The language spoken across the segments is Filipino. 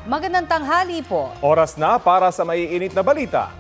Magandang tanghali po. Oras na para sa maiinit na balita.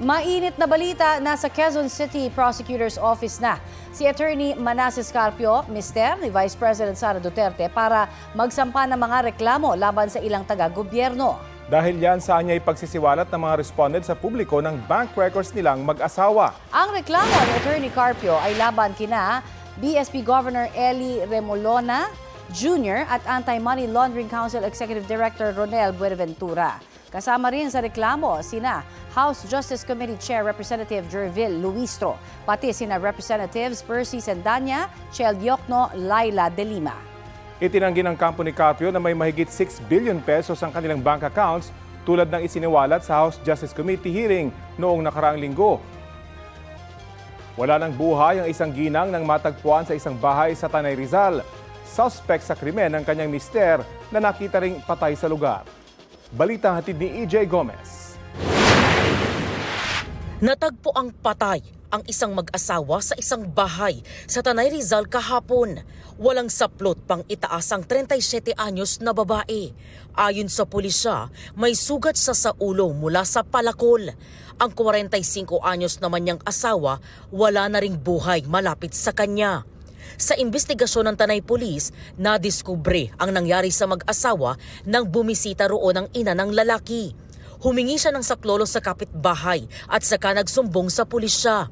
Mainit na balita, nasa Quezon City Prosecutor's Office na si Attorney Manasseh Carpio, mister ni Vice President Sara Duterte para magsampa ng mga reklamo laban sa ilang taga-gobyerno. Dahil yan sa anya'y pagsisiwalat ng mga respondent sa publiko ng bank records nilang mag-asawa. Ang reklamo ni Attorney Carpio ay laban kina BSP Governor Eli Remolona Jr. at Anti-Money Laundering Council Executive Director Ronel Buenaventura. Kasama rin sa reklamo sina House Justice Committee Chair Representative Jervil Luistro, pati sina Representatives Percy Sendanya, Chel Diokno, Laila De Lima. Itinanggi ng kampo ni Carpio na may mahigit 6 billion pesos ang kanilang bank accounts tulad ng isiniwalat sa House Justice Committee hearing noong nakaraang linggo. Wala ng buhay ang isang ginang nang matagpuan sa isang bahay sa Tanay Rizal. Suspect sa krimen ng kanyang mister na nakita ring patay sa lugar. Balitang hatid ni EJ Gomez. Natagpo ang patay ang isang mag-asawa sa isang bahay sa Tanay Rizal kahapon. Walang saplot pang itaas ang 37 anyos na babae. Ayon sa pulisya, may sugat sa ulo mula sa palakol. Ang 45 anyos naman niyang asawa, wala na ring buhay malapit sa kanya. Sa investigasyon ng Tanay Police, nadiskubre ang nangyari sa mag-asawa nang bumisita roon ang ina ng lalaki. Humingi siya ng saklolo sa kapitbahay at saka nagsumbong sa pulisya.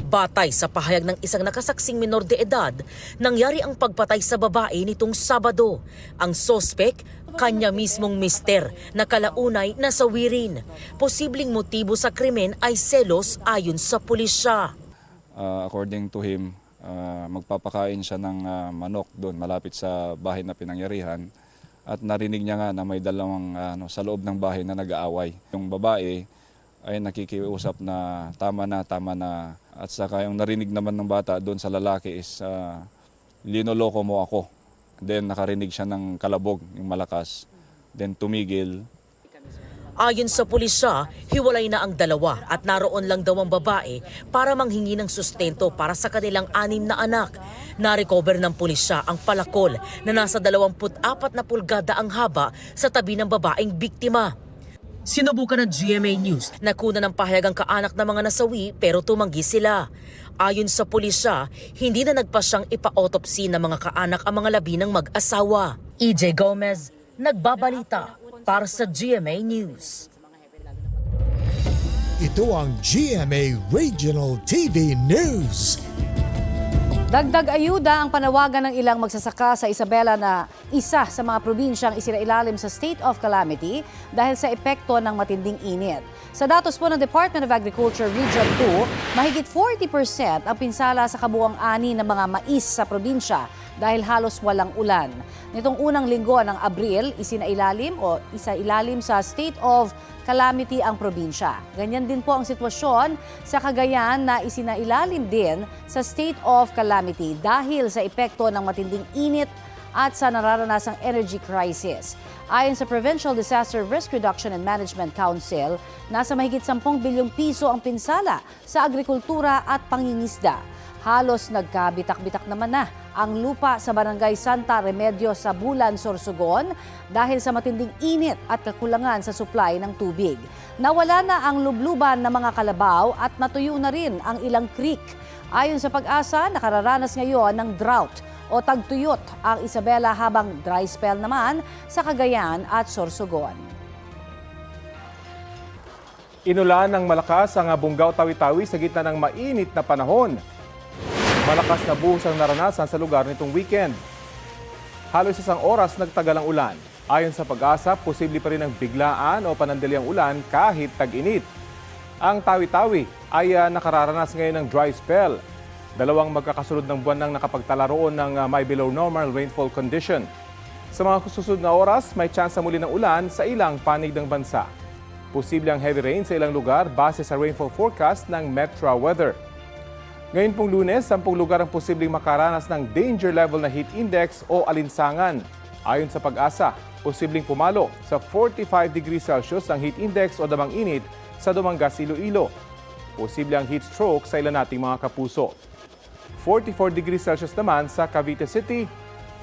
Batay sa pahayag ng isang nakasaksing minor de edad, nangyari ang pagpatay sa babae nitong Sabado. Ang sospek, kanya mismong mister na kalaunay nasawirin. Posibleng motibo sa krimen ay selos ayon sa pulisya. According to him, magpapakain siya ng manok doon malapit sa bahay na pinangyarihan at narinig niya nga na may dalawang sa loob ng bahay na nag-aaway. Yung babae ay nakikiusap na tama na at saka yung narinig naman ng bata doon sa lalaki is linoloko mo ako. Then nakarinig siya ng kalabog, yung malakas. Then tumigil. Ayon sa pulisya, hiwalay na ang dalawa at naroon lang daw ang babae para manghingi ng sustento para sa kanilang 6 na anak. Narecover ng pulisya ang palakol na nasa 24 na pulgada ang haba sa tabi ng babaeng biktima. Sinubukan ng GMA News na kunan ng pahayag ang kaanak ng mga nasawi pero tumanggi sila. Ayon sa pulisya, hindi na nagpasyang ipa-autopsy ng mga kaanak ang mga labi ng mag-asawa. EJ Gomez, nagbabalita para sa GMA News. Ito ang GMA Regional TV News. Dagdag ayuda ang panawagan ng ilang magsasaka sa Isabela na isa sa mga probinsyang isinailalim sa state of calamity dahil sa epekto ng matinding init. Sa datos po ng Department of Agriculture Region 2, mahigit 40% ang pinsala sa kabuuang ani ng mga mais sa probinsya dahil halos walang ulan. Nitong unang linggo ng Abril, isailalim sa state of calamity ang probinsya. Ganyan din po ang sitwasyon sa Cagayan na isinailalim din sa state of calamity dahil sa epekto ng matinding init at sa nararanasang energy crisis. Ayon sa Provincial Disaster Risk Reduction and Management Council, nasa mahigit 10 bilyong piso ang pinsala sa agrikultura at pangingisda. Halos nagkabitak-bitak naman na ang lupa sa Barangay Santa Remedio sa Bulan, Sorsogon dahil sa matinding init at kakulangan sa supply ng tubig. Nawala na ang lubluban ng mga kalabaw at natuyo na rin ang ilang creek. Ayon sa Pag-asa, nakararanas ngayon ng drought o tagtuyot ang Isabela habang dry spell naman sa Cagayan at Sorsogon. Inulan ng malakas ang Bungaw Tawi-Tawi sa gitna ng mainit na panahon. Malakas na buhos ang naranasan sa lugar nitong weekend. Halos 1 oras nagtagal ang ulan. Ayon sa Pag-asa, posible pa rin ang biglaan o panandaliang ulan kahit tag-init. Ang Tawi-Tawi ay nakararanas ngayon ng dry spell. 2 magkakasunod ng buwan nang nakapagtala roon ng may below normal rainfall condition. Sa mga susunod na oras, may tsansa muli ng ulan sa ilang panig ng bansa. Posible ang heavy rain sa ilang lugar base sa rainfall forecast ng Metro Weather. Ngayon pong Lunes, 10 lugar ang posibleng makaranas ng danger level na heat index o alinsangan. Ayon sa Pag-asa, posibleng pumalo sa 45 degrees Celsius ang heat index o damang init sa Dumangas, Iloilo. Posible ang heat stroke sa ilan nating mga kapuso. 44 degrees Celsius naman sa Cavite City,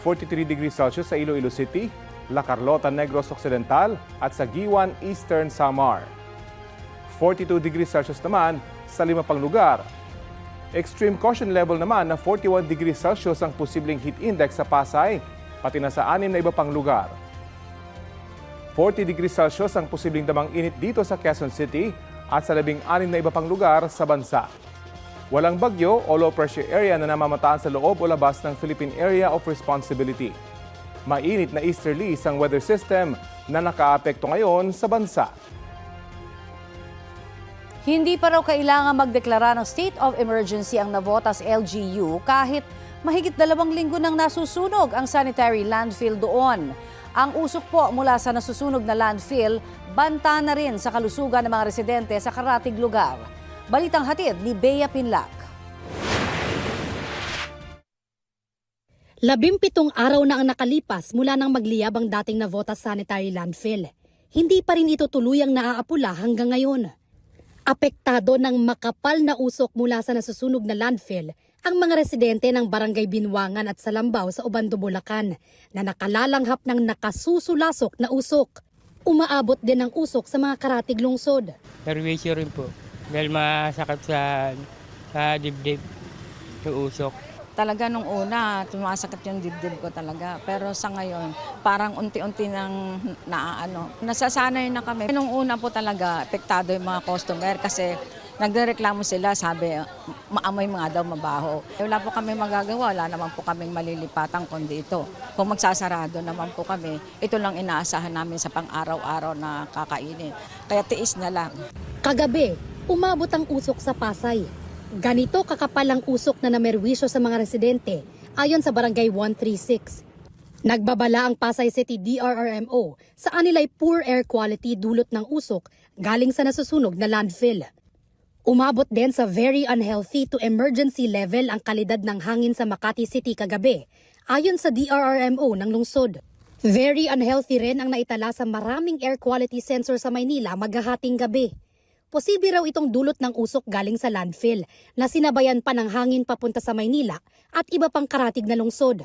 43 degrees Celsius sa Iloilo City, La Carlota, Negros Occidental at sa Giwan, Eastern Samar. 42 degrees Celsius naman sa 5 pang lugar. Extreme caution level naman na 41 degrees Celsius ang posibleng heat index sa Pasay, pati na sa 6 na iba pang lugar. 40 degrees Celsius ang posibleng damang init dito sa Quezon City at sa 16 na iba pang lugar sa bansa. Walang bagyo o low pressure area na namamataan sa loob o labas ng Philippine Area of Responsibility. Mainit na easterlies ang weather system na nakaapekto ngayon sa bansa. Hindi pa raw kailangan magdeklara ng state of emergency ang Navotas LGU kahit mahigit 2 linggo nang nasusunog ang sanitary landfill doon. Ang usok po mula sa nasusunog na landfill, banta na rin sa kalusugan ng mga residente sa karatig lugar. Balitang hatid ni Bea Pinlac. 17 araw na ang nakalipas mula nang magliyab ang dating Navotas sanitary landfill. Hindi pa rin ito tuluyang naaapula hanggang ngayon. Apektado ng makapal na usok mula sa nasusunog na landfill ang mga residente ng Barangay Binwangan at Salambao sa Obando, Bulacan na nakalalanghap ng nakasusulasok na usok. Umaabot din ang usok sa mga karatig lungsod. Perwisyo rin po dahil masakit sa dibdib yung usok. Talaga nung una, tumasakit yung dibdib ko talaga. Pero sa ngayon, parang unti-unti nang naaano. Nasasanay na kami. Nung una po talaga, apektado yung mga customer kasi nagrereklamo sila, sabi, maamoy mga daw mabaho. Wala po kami magagawa, wala naman po kaming malilipatan kundi ito. Kung magsasarado naman po kami, ito lang inaasahan namin sa pang-araw-araw na kakainin. Kaya tiis na lang. Kagabi, umabot ang usok sa Pasay. Ganito kakapal ang usok na namerwisyo sa mga residente ayon sa Barangay 136. Nagbabala ang Pasay City DRRMO sa anilay poor air quality dulot ng usok galing sa nasusunog na landfill. Umabot din sa very unhealthy to emergency level ang kalidad ng hangin sa Makati City kagabi ayon sa DRRMO ng lungsod. Very unhealthy rin ang naitala sa maraming air quality sensor sa Maynila maghahating gabi. Posible raw itong dulot ng usok galing sa landfill na sinabayan pa ng hangin papunta sa Maynila at iba pang karatig na lungsod.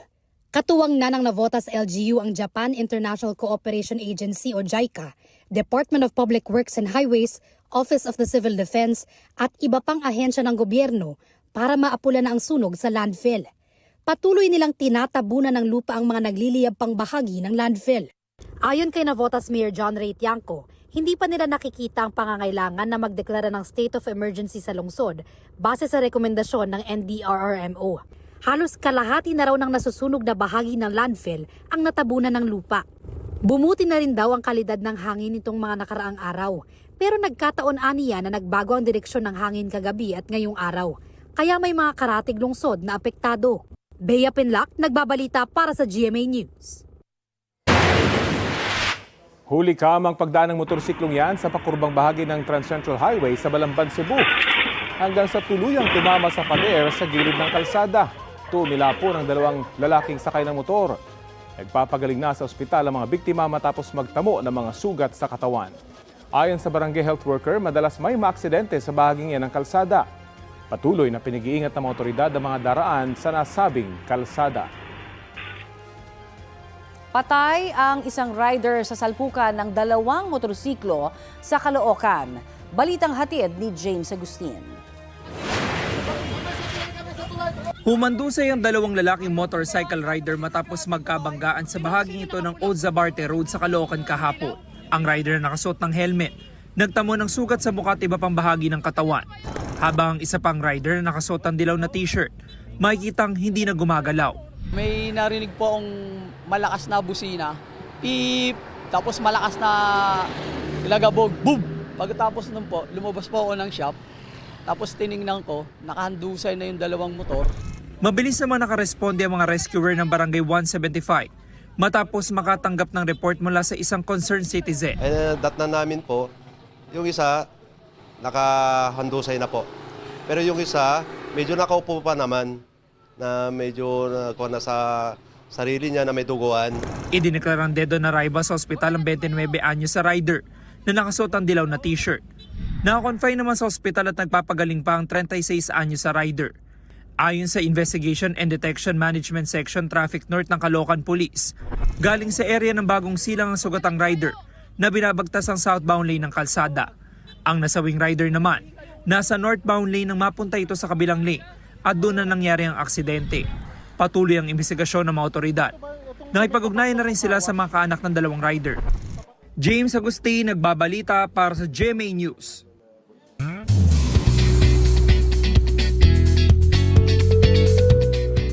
Katuwang na ng Navotas LGU ang Japan International Cooperation Agency o JICA, Department of Public Works and Highways, Office of the Civil Defense at iba pang ahensya ng gobyerno para maapula na ang sunog sa landfill. Patuloy nilang tinatabunan ng lupa ang mga nagliliyab pang bahagi ng landfill. Ayon kay Navotas Mayor John Ray Tiangco, hindi pa nila nakikita ang pangangailangan na magdeklara ng state of emergency sa lungsod base sa rekomendasyon ng NDRRMO. Halos kalahati na raw ng nasusunog na bahagi ng landfill ang natabunan ng lupa. Bumuti na rin daw ang kalidad ng hangin nitong mga nakaraang araw. Pero nagkataon aniya na nagbago ang direksyon ng hangin kagabi at ngayong araw. Kaya may mga karatig lungsod na apektado. Bea Pinlac, nagbabalita para sa GMA News. Huli kamang pagdaan ng motorsiklong yan sa pakurbang bahagi ng Trans-Central Highway sa Balamban, Cebu. Hanggang sa tuluyang tumama sa pader sa gilid ng kalsada. Tumila po ng 2 lalaking sakay ng motor. Nagpapagaling na sa ospital ang mga biktima matapos magtamo ng mga sugat sa katawan. Ayon sa barangay health worker, madalas may maaksidente sa bahaging yan ng kalsada. Patuloy na pinag-iingat ng mga otoridad ang mga daraan sa nasabing kalsada. Patay ang isang rider sa salpukan ng 2 motorsiklo sa Caloocan. Balitang hatid ni James Agustin. Humandusay ang 2 lalaking motorcycle rider matapos magkabanggaan sa bahaging ito ng Old Zabarte Road sa Caloocan kahapon. Ang rider na nakasuot ng helmet, nagtamo ng sugat sa mukha at iba pang bahagi ng katawan. Habang ang isa pang rider na nakasuot ng dilaw na t-shirt, makikitang hindi na gumagalaw. May narinig po akong malakas na busina. Beep! Tapos malakas na lagabog. Boom! Pagkatapos nun po, lumabas po ako ng shop. Tapos tiningnan ko, nakahandusay na yung 2 motor. Mabilis naman nakaresponde ang mga rescuer ng Barangay 175 matapos makatanggap ng report mula sa isang concerned citizen. Datnan namin po, yung isa nakahandusay na po. Pero yung isa medyo nakaupo pa naman na medyo nakuha na sa sarili niya na may duguan. Idineklarang dedo na arrival sa ospital ang 29 anyos sa rider na nakasuot ang dilaw na t-shirt. Nakakonfine naman sa ospital at nagpapagaling pa ang 36 anyos sa rider. Ayon sa Investigation and Detection Management Section Traffic North ng Caloocan Police, galing sa area ng Bagong Silang ang sugatang rider na binabagtas ang southbound lane ng kalsada. Ang nasawing rider naman, nasa northbound lane nang mapunta ito sa kabilang lane at doon na nangyari ang aksidente. Patuloy ang investigasyon ng mga otoridad. Nakipag-ugnayan na rin sila sa mga kaanak ng dalawang rider. James Agustin, nagbabalita para sa GMA News.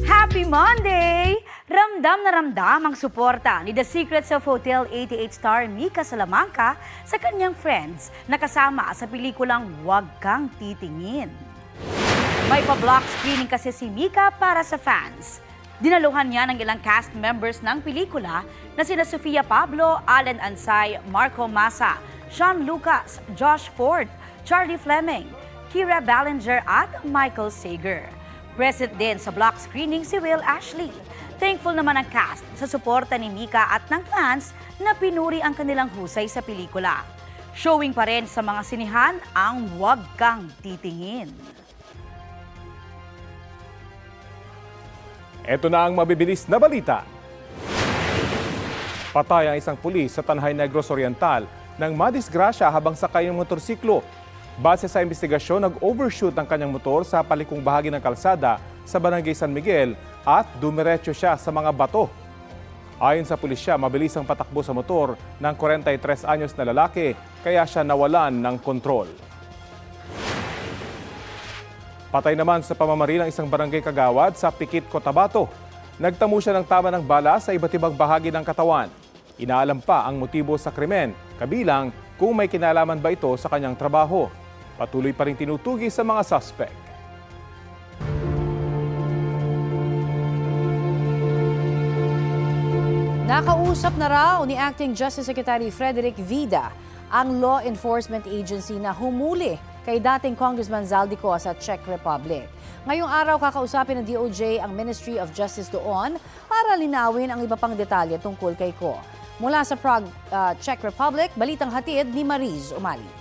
Happy Monday! Ramdam na ramdam ang suporta ni The Secrets of Hotel 88 star Mika Salamanca sa kanyang friends na kasama sa pelikulang Huwag Kang Titingin. May pa-block screening kasi si Mika para sa fans. Dinaluhan niya ng ilang cast members ng pelikula na sina Sofia Pablo, Allen Ansay, Marco Massa, Sean Lucas, Josh Ford, Charlie Fleming, Kira Ballinger at Michael Sager. Present din sa block screening si Will Ashley. Thankful naman ang cast sa suporta ni Mika at ng fans na pinuri ang kanilang husay sa pelikula. Showing pa rin sa mga sinihan ang Huwag Kang Titingin. Ito na ang mabibilis na balita. Patay ang isang pulis sa Tanhay Negros Oriental nang madisgrasya habang sakay ng motorsiklo. Base sa investigasyon, nag-overshoot ang kanyang motor sa palikong bahagi ng kalsada sa Barangay San Miguel at dumiretso siya sa mga bato. Ayon sa pulisya, mabilis ang patakbo sa motor ng 43 anyos na lalaki kaya siya nawalan ng kontrol. Patay naman sa pamamaril ang isang barangay kagawad sa Pikit, Cotabato. Nagtamo siya ng tama ng bala sa iba't ibang bahagi ng katawan. Inaalam pa ang motibo sa krimen, kabilang kung may kinalaman ba ito sa kanyang trabaho. Patuloy pa rin tinutugi sa mga suspect. Nakausap na raw ni Acting Justice Secretary Frederick Vida ang law enforcement agency na humuli kay dating Congressman Zaldico sa Czech Republic. Ngayong araw kakausapin ng DOJ ang Ministry of Justice doon para linawin ang iba pang detalye tungkol kay Ko. Mula sa Prague, Czech Republic, balitang hatid ni Mariz Umali.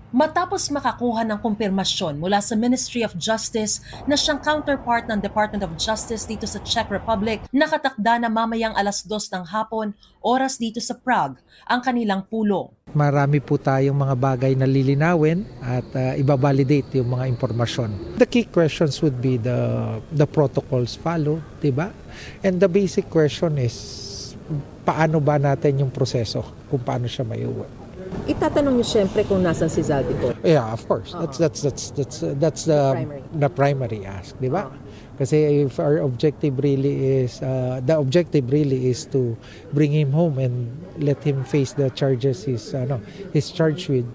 Matapos makakuha ng kumpirmasyon mula sa Ministry of Justice na siyang counterpart ng Department of Justice dito sa Czech Republic, nakatakda na mamayang 2:00 ng hapon, oras dito sa Prague, ang kanilang pulong. Marami po tayong mga bagay na lilinawin at ibabalidate yung mga impormasyon. The key questions would be the protocols followed, diba? And the basic question is, paano ba natin yung proseso kung paano siya maiuwi? Itatanong niyo siyempre kung nasan si Zaldico. Yeah, of course. That's the primary ask, di ba? Kasi if our objective really is the objective really is to bring him home and let him face the charges he's charged with.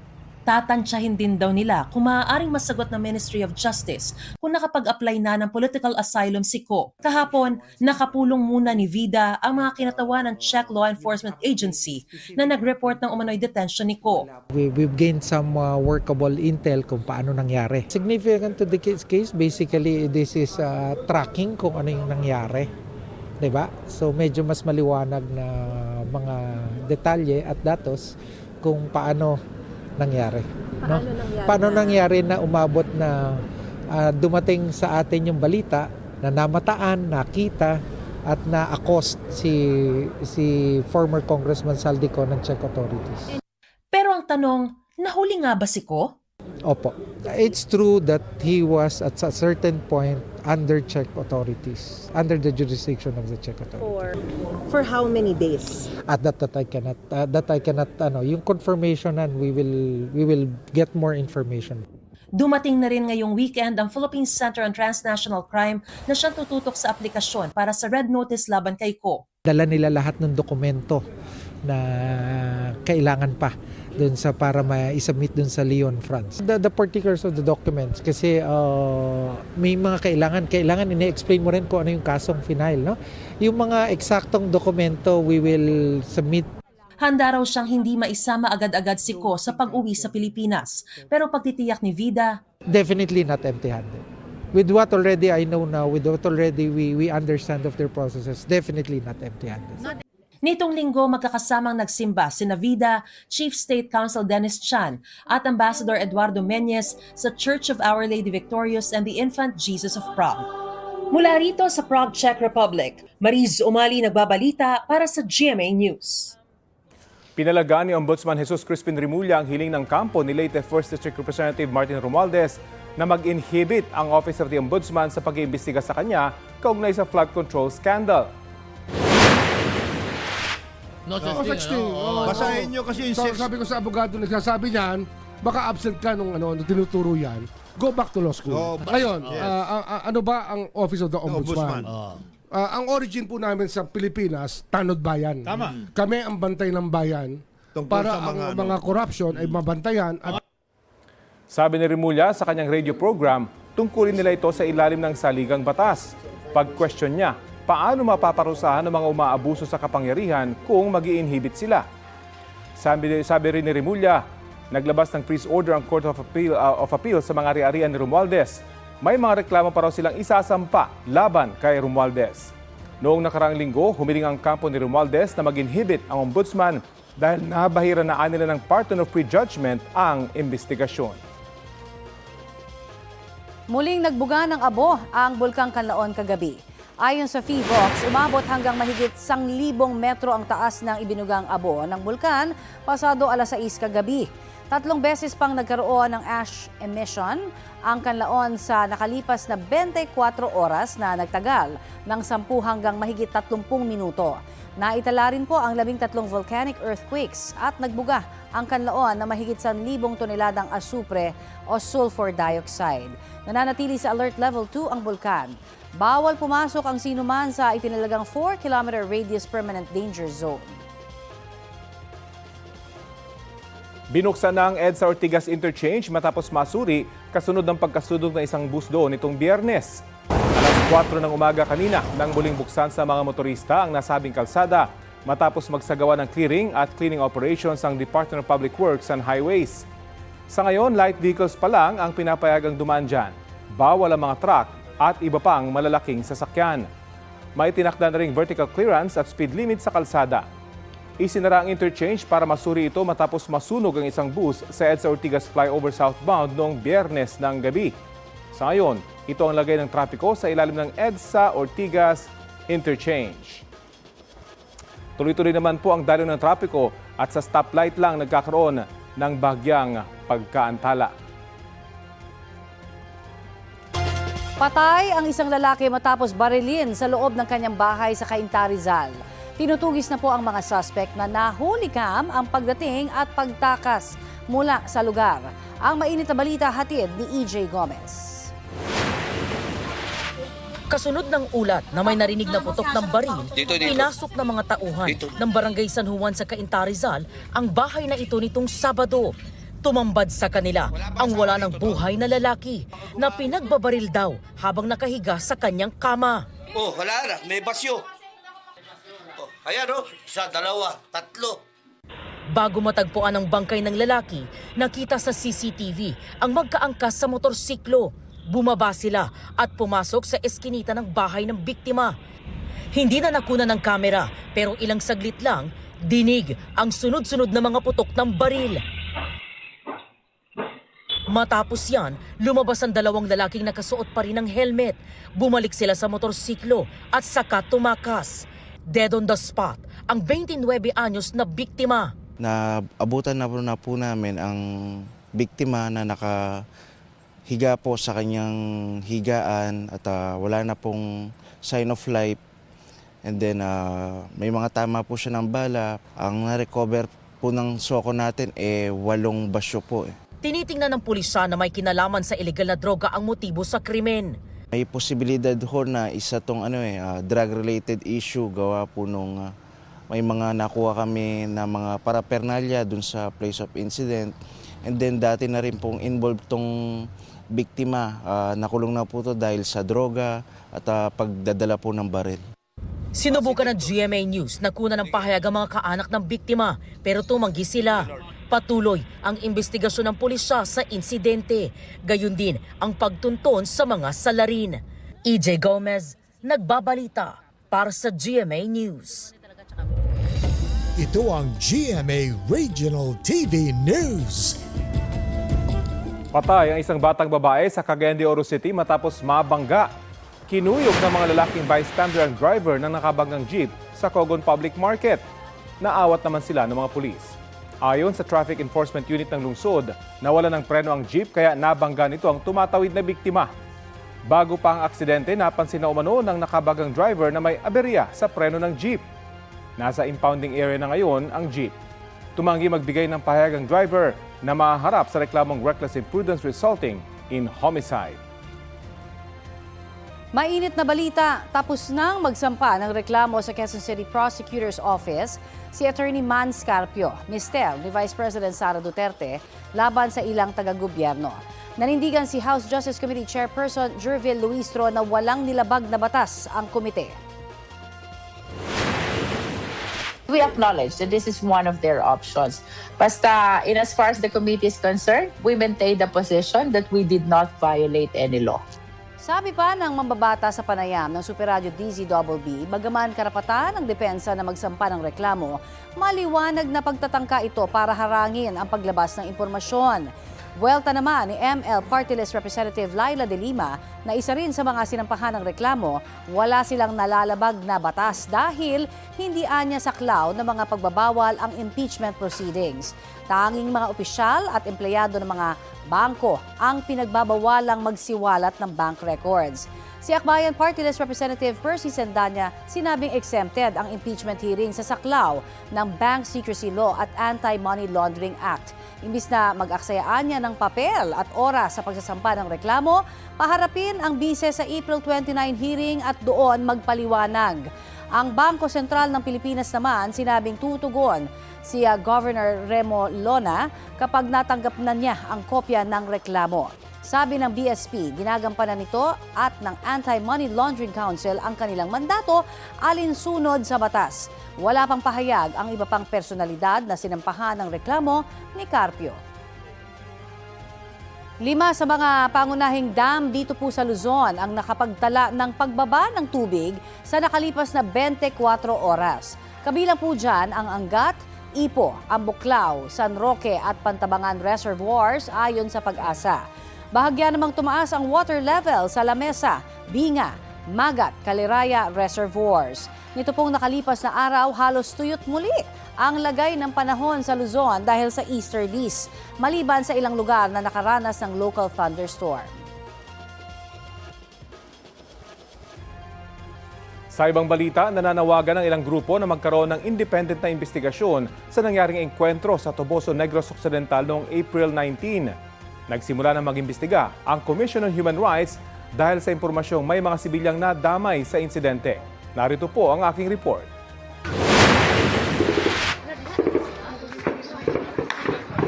Tatansyahin din daw nila kung maaaring masagot ng Ministry of Justice kung nakapag-apply na ng political asylum si Ko. Kahapon, nakapulong muna ni Vida ang mga kinatawan ng Czech Law Enforcement Agency na nag-report ng umano'y detention ni Ko. We've gained some workable intel kung paano nangyari. Significant to the case, basically this is tracking kung ano yung nangyari. Diba? So medyo mas maliwanag na mga detalye at datos kung paano nangyari. Paano nangyari na umabot na dumating sa atin yung balita na namataan, nakita at na-accost si former Congressman Zaldico ng Czech authorities. Pero ang tanong, nahuli nga ba si Ko? Opo. It's true that he was at a certain point under Czech authorities, under the jurisdiction of the Czech authorities. For how many days? At that I cannot yung confirmation and we will get more information. Dumating na rin ngayong weekend ang Philippine Center on Transnational Crime na siyang tututok sa aplikasyon para sa red notice laban kay Ko. Dala nila lahat ng dokumento na kailangan pa dun sa para ma-submit dun sa Lyon, France. The particulars of the documents kasi may mga kailangan ini-explain mo rin kung ano yung kasong final, no? Yung mga eksaktong dokumento we will submit Handa raw siyang hindi maisama agad-agad si Ko sa pag-uwi sa Pilipinas. Pero pagtitiyak ni Vida, Definitely not empty-handed. With what already I know now, with what already we understand of their processes, definitely not empty-handed. nitong linggo magkakasamang nagsimba sina Vida, Chief State Council Dennis Chan at Ambassador Eduardo Meñez sa Church of Our Lady Victorious and the Infant Jesus of Prague. Mula rito sa Prague, Czech Republic, Mariz Umali nagbabalita para sa GMA News. Pinalagaan ni Ombudsman Jesus Crispin Rimulya ang hiling ng kampo ni late 1st District Representative Martin Romualdez na mag-inhibit ang Office of the Ombudsman sa pag-iimbestiga sa kanya kaugnay sa flood control scandal. No such thing. Basahin nyo kasi yung sabi ko sa abogado, nagsasabi niyan, baka absent ka nung tinuturo yan. Go back to law school. Ngayon, ano ba ang Office of the Ombudsman? Ang origin po namin sa Pilipinas, tanod bayan. Tama. Kami ang bantay ng bayan para ang mga corruption ay mabantayan. At Sabi ni Rimulya sa kanyang radio program, tungkulin nila ito sa ilalim ng saligang batas. Pag-question niya, paano mapaparusahan ng mga umaabuso sa kapangyarihan kung mag-i-inhibit sila? Sabi rin ni Rimulya, naglabas ng freeze order ang Court of Appeal sa mga ari-arian ni Romualdez. May mga reklamo pa raw silang isasampa laban kay Romualdez. Noong nakaraang linggo, humiling ang kampo ni Romualdez na mag-inhibit ang ombudsman dahil nabahira na nila ng pardon of prejudgment ang investigasyon. Muling nagbuga ng abo ang Bulkang Kanlaon kagabi. Ayon sa PHIVOX, umabot hanggang mahigit 1,000 metro ang taas ng ibinugang abo ng bulkan pasado alas 6 kagabi. 3 beses pang nagkaroon ng ash emission ang Kanlaon sa nakalipas na 24 oras na nagtagal ng 10 hanggang mahigit 30 minuto. Naitala rin po ang 13 volcanic earthquakes at nagbuga ang Kanlaon na mahigit 1,000 toneladang asupre o sulfur dioxide. Nananatili sa alert level 2 ang bulkan. Bawal pumasok ang sinuman sa itinalagang 4-kilometer radius permanent danger zone. Binuksan na ang EDSA Ortigas Interchange matapos masuri kasunod ng pagkasunog ng isang bus doon nitong Biyernes. Alas 4 ng umaga kanina nang muling buksan sa mga motorista ang nasabing kalsada matapos magsagawa ng clearing at cleaning operations ang Department of Public Works and Highways. Sa ngayon, light vehicles pa lang ang pinapayagang dumaan dyan. Bawal ang mga truck at iba pang malalaking sasakyan. May tinakda na ring vertical clearance at speed limit sa kalsada. Isinara ang interchange para masuri ito matapos masunog ang isang bus sa EDSA Ortigas flyover southbound noong Biyernes ng gabi. Sa ngayon, ito ang lagay ng trapiko sa ilalim ng EDSA Ortigas Interchange. Tuloy-tuloy naman po ang daloy ng trapiko at sa stoplight lang nagkakaroon ng bahagyang pagkaantala. Patay ang isang lalaki matapos barilin sa loob ng kanyang bahay sa Cainta, Rizal. Tinutugis na po ang mga suspect na nahulikam ang pagdating at pagtakas mula sa lugar. Ang mainit na balita hatid ni EJ Gomez. Kasunod ng ulat na may narinig na putok ng baril, pinasok ng mga tauhan ng Barangay San Juan sa Cainta, Rizal ang bahay na ito nitong Sabado. Tumambad sa kanila ang wala ng buhay na lalaki na pinagbabaril daw habang nakahiga sa kanyang kama. Oh, wala na. May basyo. Oh, ayan o. Isa, dalawa, tatlo. Bago matagpuan ang bangkay ng lalaki, nakita sa CCTV ang magkaangkas sa motorsiklo. Bumaba sila at pumasok sa eskinita ng bahay ng biktima. Hindi na nakuna ng kamera pero ilang saglit lang, dinig ang sunod-sunod na mga putok ng baril. Matapos yan, lumabas ang 2 lalaking nakasuot pa rin ng helmet. Bumalik sila sa motorsiklo at saka tumakas. Dead on the spot ang 29 anyos na biktima. Naabutan na po namin ang biktima na nakahiga po sa kanyang higaan at wala na pong sign of life. And then may mga tama po siya ng bala. Ang na-recover po ng soko natin 8 basyo po. Tinitingnan ng pulisya na may kinalaman sa illegal na droga ang motibo sa krimen. May posibilidad ho na isa tong drug-related issue gawa po nung may mga nakuha kami na mga paraphernalia dun sa place of incident. And then dati na rin pong involved tong biktima. Nakulong na po to dahil sa droga at pagdadala po ng baril. Sinubukan ng GMA News na kunan ng pahayag ang mga kaanak ng biktima pero tumanggi sila. Patuloy ang investigasyon ng pulisya sa insidente. Gayon din ang pagtunton sa mga salarin. EJ Gomez, nagbabalita para sa GMA News. Ito ang GMA Regional TV News. Patay ang isang batang babae sa Cagayan de Oro City matapos mabangga. Kinuyog ng mga lalaking bystander ang driver ng nakabanggang jeep sa Cogon Public Market. Naawat naman sila ng mga pulis. Ayon sa Traffic Enforcement Unit ng lungsod, nawala ng preno ang jeep kaya nabangga nito ang tumatawid na biktima. Bago pa ang aksidente, napansin na umano ng nakabanggang driver na may aberya sa preno ng jeep. Nasa impounding area na ngayon ang jeep. Tumanggi magbigay ng pahayag ang driver na maharap sa reklamong reckless imprudence resulting in homicide. Mainit na balita, tapos nang magsampa ng reklamo sa Quezon City Prosecutor's Office si Attorney Man Scarpio, mister ni Vice President Sara Duterte, laban sa ilang taga-gobyerno. Nanindigan si House Justice Committee Chairperson Jervil Luistro na walang nilabag na batas ang komite. We acknowledge that this is one of their options. Basta, in as far as the committee is concerned, we maintain the position that we did not violate any law. Sabi pa ng mambabata sa panayam ng Super Radio DZBB, bagaman karapatan ng depensa na magsampa ng reklamo, maliwanag na pagtatangka ito para harangin ang paglabas ng impormasyon. Buwelta naman ni ML Party List Representative Laila De Lima na isa rin sa mga sinampahan ng reklamo, wala silang nalalabag na batas dahil hindi anya saklaw ng mga pagbabawal ang impeachment proceedings. Tanging mga opisyal at empleyado ng mga bangko ang pinagbabawalang magsiwalat ng bank records. Si Akbayan Party List Representative Percy Sendanya sinabing exempted ang impeachment hearing sa saklaw ng Bank Secrecy Law at Anti-Money Laundering Act. Imbis na mag-aksayaan niya ng papel at oras sa pagsasampa ng reklamo, paharapin ang bise sa April 29 hearing at doon magpaliwanag. Ang Bangko Sentral ng Pilipinas naman sinabing tutugon si Governor Remo Lona kapag natanggap na niya ang kopya ng reklamo. Sabi ng BSP, ginagampanan nito at ng Anti-Money Laundering Council ang kanilang mandato alinsunod sa batas. Wala pang pahayag ang iba pang personalidad na sinampahan ng reklamo ni Carpio. 5 sa mga pangunahing dam dito po sa Luzon ang nakapagtala ng pagbaba ng tubig sa nakalipas na 24 oras. Kabilang po dyan ang Angat, Ipo, Ambuklao, San Roque at Pantabangan Reservoirs ayon sa Pag-asa. Bahagya namang tumaas ang water level sa Lamesa, Binga, Magat, Caliraya Reservoirs. Nito pong nakalipas na araw, halos tuyot muli ang lagay ng panahon sa Luzon dahil sa easterlies, maliban sa ilang lugar na nakaranas ng local thunderstorm. Sa ibang balita, nananawagan ng ilang grupo na magkaroon ng independent na investigasyon sa nangyaring engkwentro sa Toboso, Negros Occidental noong April 19. Nagsimula na mag-imbestiga ang Commission on Human Rights dahil sa impormasyong may mga sibilyang nadamay sa insidente. Narito po ang aking report.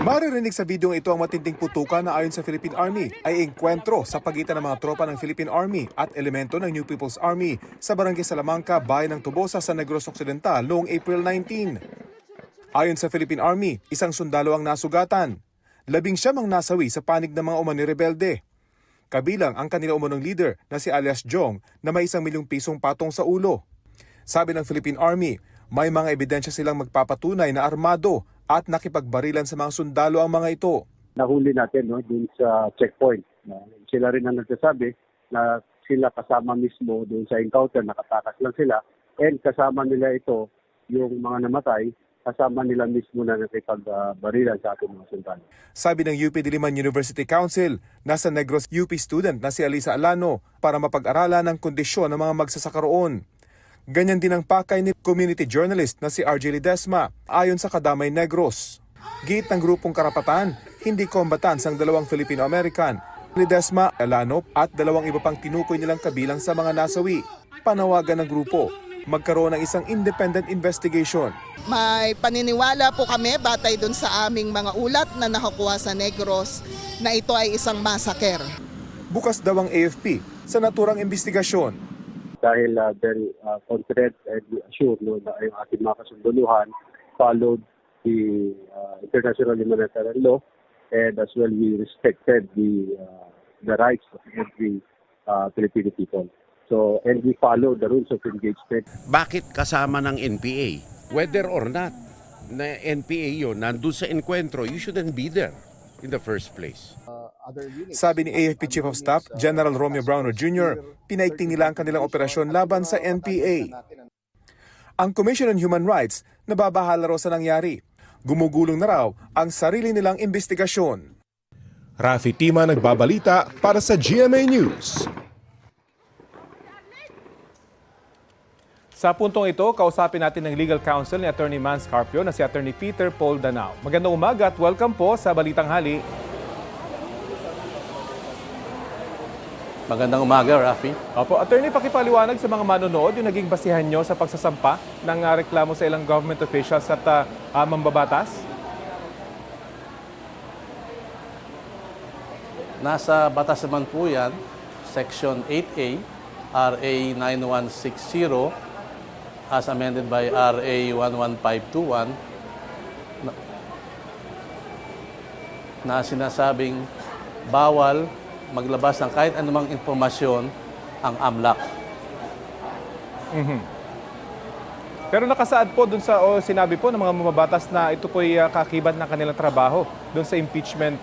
Maririnig sa videong ito ang matinding putukan na ayon sa Philippine Army ay engkwentro sa pagitan ng mga tropa ng Philippine Army at elemento ng New People's Army sa Barangay Salamanca, bayan ng Tobosa sa Negros Occidental noong April 19. Ayon sa Philippine Army, isang sundalo ang nasugatan. 19 ang nasawi sa panig ng mga umani rebelde. Kabilang ang kanila umunong leader na si alias Jong na may 1 milyong pisong patong sa ulo. Sabi ng Philippine Army, may mga ebidensya silang magpapatunay na armado at nakipagbarilan sa mga sundalo ang mga ito. Nahuli natin dun sa checkpoint. Sila rin ang nagsasabi na sila kasama mismo dun sa encounter, nakatakas lang sila. And kasama nila ito, yung mga namatay, kasama nila mismo na nakipagbarilan sa ating mga sundalo. Sabi ng UP Diliman University Council, nasa Negros UP student na si Alisa Alano para mapag-aralan ang kondisyon ng mga magsasaka roon. Ganyan din ang pakay ni community journalist na si RJ Ledesma ayon sa Kadamay Negros. Giit ng grupong karapatan, hindi combatants ang 2 Filipino-American, Ledesma, Alano at 2 iba pang tinukoy nilang kabilang sa mga nasawi. Panawagan ng grupo, magkaroon ng isang independent investigation. May paniniwala po kami batay dun sa aming mga ulat na nakakuha sa Negros na ito ay isang massacre. Bukas daw ang AFP sa naturang investigasyon. dahil very confident and assured na yung ating mga kasunduluhan followed the international humanitarian law, and as well we respected the rights of every Filipino people. So, and we follow the rules of engagement. Bakit kasama ng NPA? Whether or not na NPA yun, nandun sa enkwentro, you shouldn't be there in the first place. Sabi ni AFP Chief of Staff General Romeo Browner Jr., pinaigting nila ang kanilang operasyon laban sa NPA. Ang Commission on Human Rights nababahala raw sa nangyari. Gumugulong na raw ang sarili nilang investigasyon. Rafi Tima nagbabalita para sa GMA News. Sa puntong ito, kausapin natin ng legal counsel ni Attorney Mans Carpio na si Attorney Peter Paul Danao. Magandang umaga at welcome po sa Balitang Hali. Magandang umaga, Rafi. Opo, Attorney, pakipaliwanag sa mga manonood yung naging basihan nyo sa pagsasampa ng reklamo sa ilang government officials at mambabatas? Nasa batas naman po yan, Section 8A, RA 9160, as amended by RA 11521, na sinasabing bawal maglabas ng kahit anumang impormasyon ang AMLAC. Pero nakasaad po dun sa sinabi po ng mga mamabatas na ito po'y kakibat ng kanilang trabaho dun sa impeachment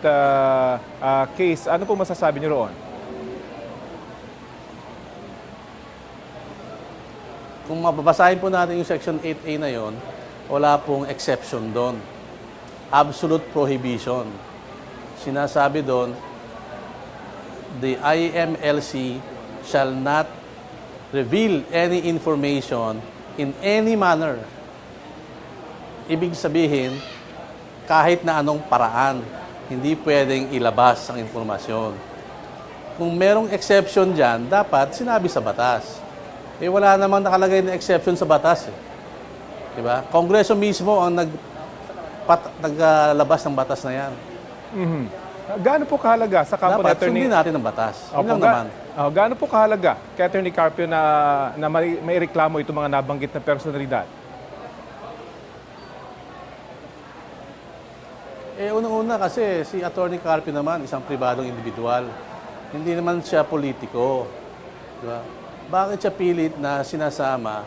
case. Ano po masasabi niyo roon? Kung mababasahin po natin yung Section 8A na yon, wala pong exception doon. Absolute prohibition. Sinasabi doon, the IMLC shall not reveal any information in any manner. Ibig sabihin, kahit na anong paraan, hindi pwedeng ilabas ang informasyon. Kung merong exception dyan, dapat sinabi sa batas. Eh wala namang nakalagay na exception sa batas. Diba? Kongreso mismo ang naglabas ng batas na yan. Gaano po kahalaga sa kampo dapat ni Attorney? sundin natin ang batas. Yun lang naman. Gaano po kahalaga kay Attorney Carpio na may reklamo itong mga nabanggit na personalidad? Unang-una kasi si Attorney Carpio naman, isang pribadong individual. Hindi naman siya politiko. Diba? Bakit siya pilit na sinasama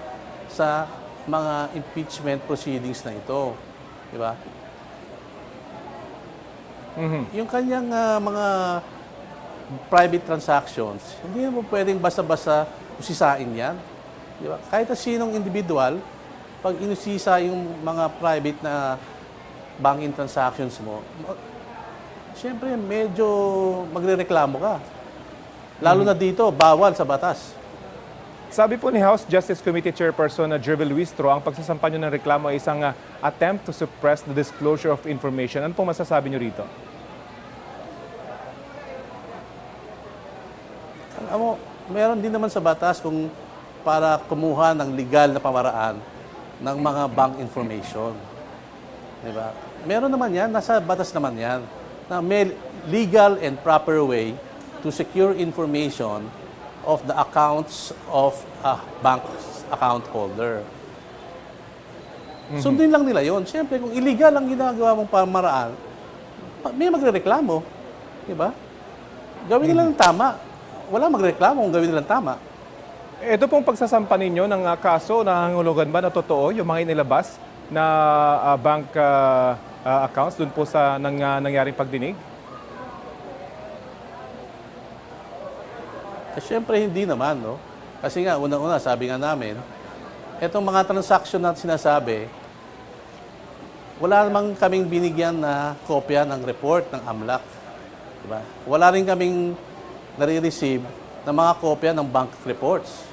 sa mga impeachment proceedings na ito? Diba? Yung kanyang mga private transactions, hindi mo pwedeng basta-basta usisain yan. Di ba? Kahit na sinong individual, pag inusisa yung mga private na banking transactions mo, siyempre medyo magrereklamo ka. Lalo na dito, bawal sa batas. Sabi po ni House Justice Committee Chairperson na Jervil Wistro, ang pagsasampa nyo ng reklamo ay isang attempt to suppress the disclosure of information. Ano pong masasabi nyo rito? Meron din naman sa batas kung para kumuha ng legal na pamaraan ng mga bank information. Diba? Meron naman yan, nasa batas naman yan, na may legal and proper way to secure information of the accounts of a bank account holder. Sundin lang nila yon. Siyempre, kung illegal ang ginagawa mong pamaraan, may magrereklamo. Diba? Gawin nila ng tama. Wala magreklamo kung gawin nilang tama. Ito pong pagsasampa ninyo ng kaso, nangangulugan ba na totoo yung mga inilabas na bank accounts dun po sa nangyaring pagdinig? Siyempre hindi naman, no? Kasi nga, unang-una, sabi nga namin, itong mga transaction na sinasabi, wala namang kaming binigyan na kopya ng report ng AMLAC. Diba? Wala rin kaming nare-receive ng mga kopya ng bank reports.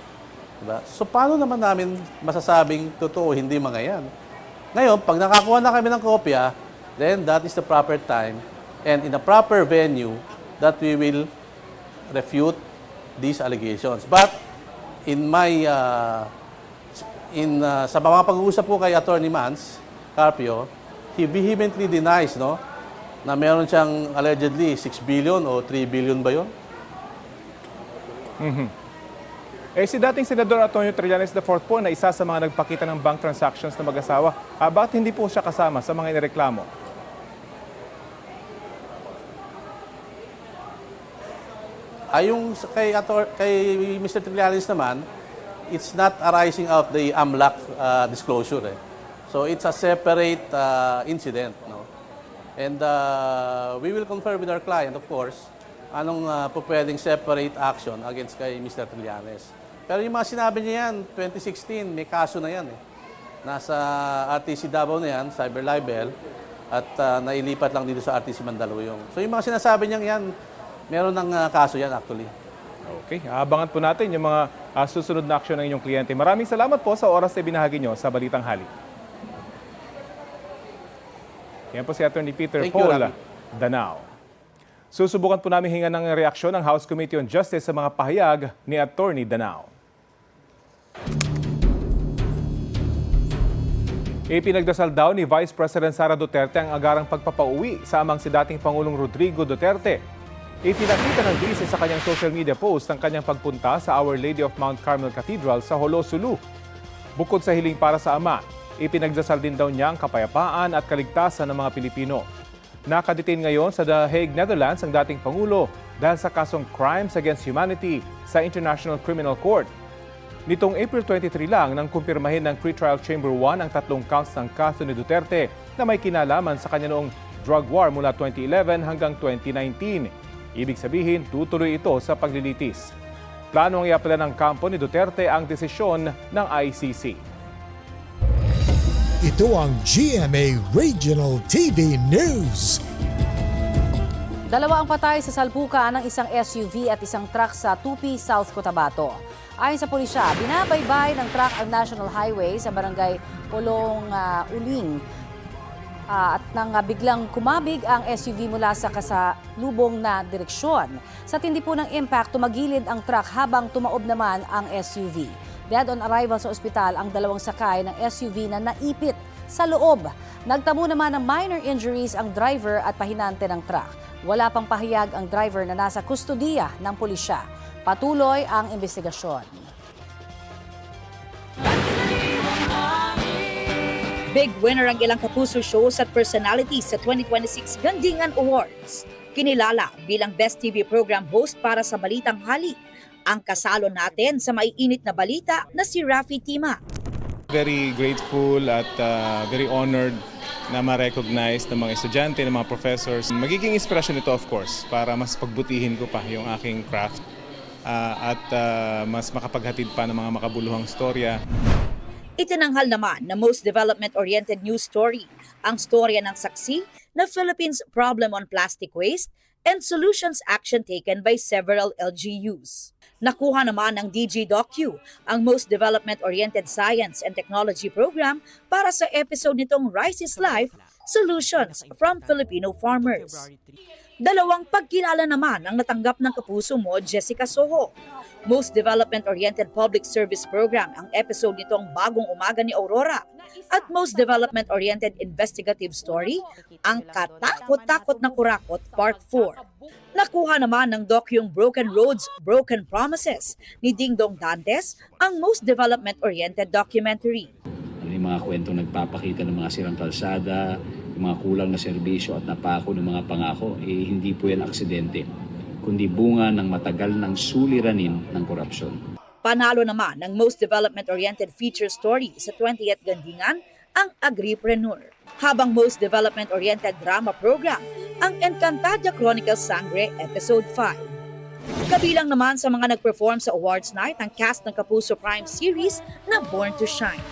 Diba? So, paano naman namin masasabing totoo, hindi mga yan? Ngayon, pag nakakuha na kami ng kopya, then that is the proper time and in a proper venue that we will refute these allegations. But in my sa mga pag-uusap ko kay Attorney Mans Carpio, he vehemently denies, no, na meron siyang allegedly 6 billion o 3 billion ba yun? Si dating Senador Antonio Trillanes IV po na isa sa mga nagpakita ng bank transactions na mag-asawa, bakit hindi po siya kasama sa mga inireklamo? Yung kay Mr. Trillanes naman, it's not arising out the AMLAC disclosure. So it's a separate incident. No? And we will confirm with our client, of course, anong pwedeng separate action against kay Mr. Trillanes. Pero yung mga sinabi niya yan, 2016, may kaso na yan. Nasa RTC Davao na yan, cyber libel, at nailipat lang dito sa RTC Mandaluyong. So yung mga sinasabi niya yan, meron ng kaso yan actually. Okay, abangan po natin yung mga susunod na aksyon ng inyong kliyente. Maraming salamat po sa oras na binahagi nyo sa Balitang Hali. Yan po si Attorney Peter Paul Danao. Susubukan po namin hingan ng reaksyon ng House Committee on Justice sa mga pahayag ni Attorney Danao. Ipinagdasal daw ni Vice President Sara Duterte ang agarang pagpapauwi sa amang si dating Pangulong Rodrigo Duterte. Ipinakita ng vice sa kanyang social media post ang kanyang pagpunta sa Our Lady of Mount Carmel Cathedral sa Jolo, Sulu. Bukod sa hiling para sa ama, ipinagdasal din daw niya ang kapayapaan at kaligtasan ng mga Pilipino. Nakadetain ngayon sa The Hague, Netherlands ang dating Pangulo dahil sa kasong Crimes Against Humanity sa International Criminal Court. Nitong April 23 lang nang kumpirmahin ng Pretrial Chamber 1 ang 3 counts ng kaso ni Duterte na may kinalaman sa kanya noong drug war mula 2011 hanggang 2019. Ibig sabihin, tutuloy ito sa paglilitis. Planong iapela ng kampo ni Duterte ang desisyon ng ICC. Ito ang GMA Regional TV News. Dalawa ang patay sa salpukan ng isang SUV at isang truck sa Tupi, South Cotabato. Ayon sa pulisya, binabaybay ng truck ang National Highway sa barangay Pulong Uling. At nang biglang kumabig ang SUV mula sa kasalubong na direksyon. Sa tindi po ng impact, tumagilid ang truck habang tumaob naman ang SUV. Dead on arrival sa ospital ang dalawang sakay ng SUV na naipit sa loob. Nagtamo naman ng minor injuries ang driver at pahinante ng truck. Wala pang pahayag ang driver na nasa kustodiya ng pulisya. Patuloy ang investigasyon. Big winner ang ilang kapuso shows at personalities sa 2026 Gandingan Awards. Kinilala bilang Best TV Program Host para sa Balitang Hali. Ang kasalo natin sa maiinit na balita na si Rafi Tima. Very grateful at very honored na ma-recognize ng mga estudyante, ng mga professors. Magiging inspirasyon ito of course para mas pagbutihin ko pa yung aking craft at mas makapaghatid pa ng mga makabuluhang storya. Itinanghal naman na Most Development-Oriented News Story ang storya ng saksi na Philippines' Problem on Plastic Waste and Solutions Action taken by several LGUs. Nakuha naman ng DG-Docu ang Most Development-Oriented Science and Technology Program para sa episode nitong Rice is Life, Solutions from Filipino Farmers. Dalawang pagkilala naman ang natanggap ng kapuso mo, Jessica Soho. Most Development-Oriented Public Service Program ang episode nitong Bagong Umaga ni Aurora. At Most Development-Oriented Investigative Story, ang Katakot-Takot na Kurakot Part 4. Nakuha naman ng docyong Broken Roads, Broken Promises ni Ding Dong Dantes ang Most Development-Oriented Documentary. Yung mga kwentong nagpapakita ng mga sirang kalsada, yung mga kulang na serbisyo at napako ng mga pangako, hindi po yan aksidente, kundi bunga ng matagal ng suliranin ng korupsyon. Panalo naman ng Most Development-Oriented Feature Story sa 20th Gandingan ang Agripreneur. Habang Most Development-Oriented Drama Program ang Encantadia Chronicles Sangre Episode 5. Kabilang naman sa mga nag-perform sa awards night ang cast ng Kapuso Prime series na Born to Shine.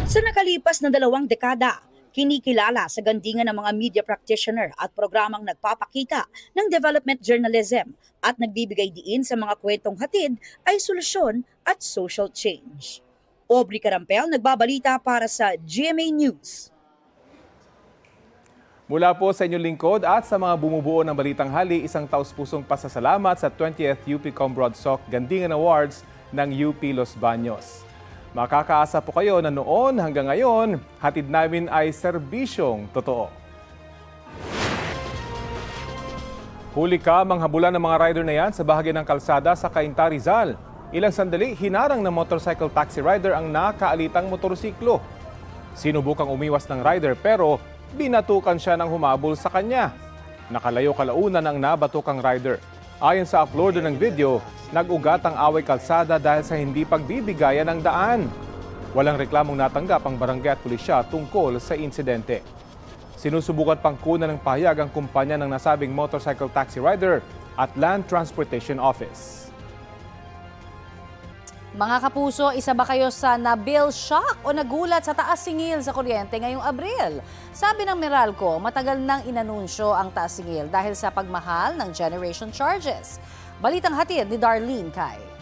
Sa nakalipas na 2 dekada, kinikilala sa gandingan ng mga media practitioner at programang nagpapakita ng development journalism at nagbibigay diin sa mga kwentong hatid ay solusyon at social change. Aubrey Carampel nagbabalita para sa GMA News. Mula po sa inyong lingkod at sa mga bumubuo ng Balitang Hali, isang taus-pusong pasasalamat sa 20th UP Combroad-Soc Gandingan Awards ng UP Los Baños. Makakaasa po kayo na noon hanggang ngayon, hatid namin ay serbisyong totoo. Huli ka manghabulan ng mga rider na yan sa bahagi ng kalsada sa Cainta, Rizal. Ilang sandali, hinarang ng motorcycle taxi rider ang nakaalitang motorsiklo. Sinubukang umiwas ng rider pero binatukan siya ng humabol sa kanya. Nakalayo kalaunan ang nabatukang rider. Ayon sa uploader ng video, nag-ugat ang away kalsada dahil sa hindi pagbibigayan ng daan. Walang reklamong natanggap ang barangay at pulisya tungkol sa insidente. Sinusubukan pang kunan ng pahayag ang kumpanya ng nasabing motorcycle taxi rider at Land Transportation Office. Mga kapuso, isa ba kayo sa na-bill shock o nagulat sa taas singil sa kuryente ngayong Abril? Sabi ng Meralco, matagal nang inanunsyo ang taas singil dahil sa pagmahal ng generation charges. Balitang hatid ni Darlene Kai.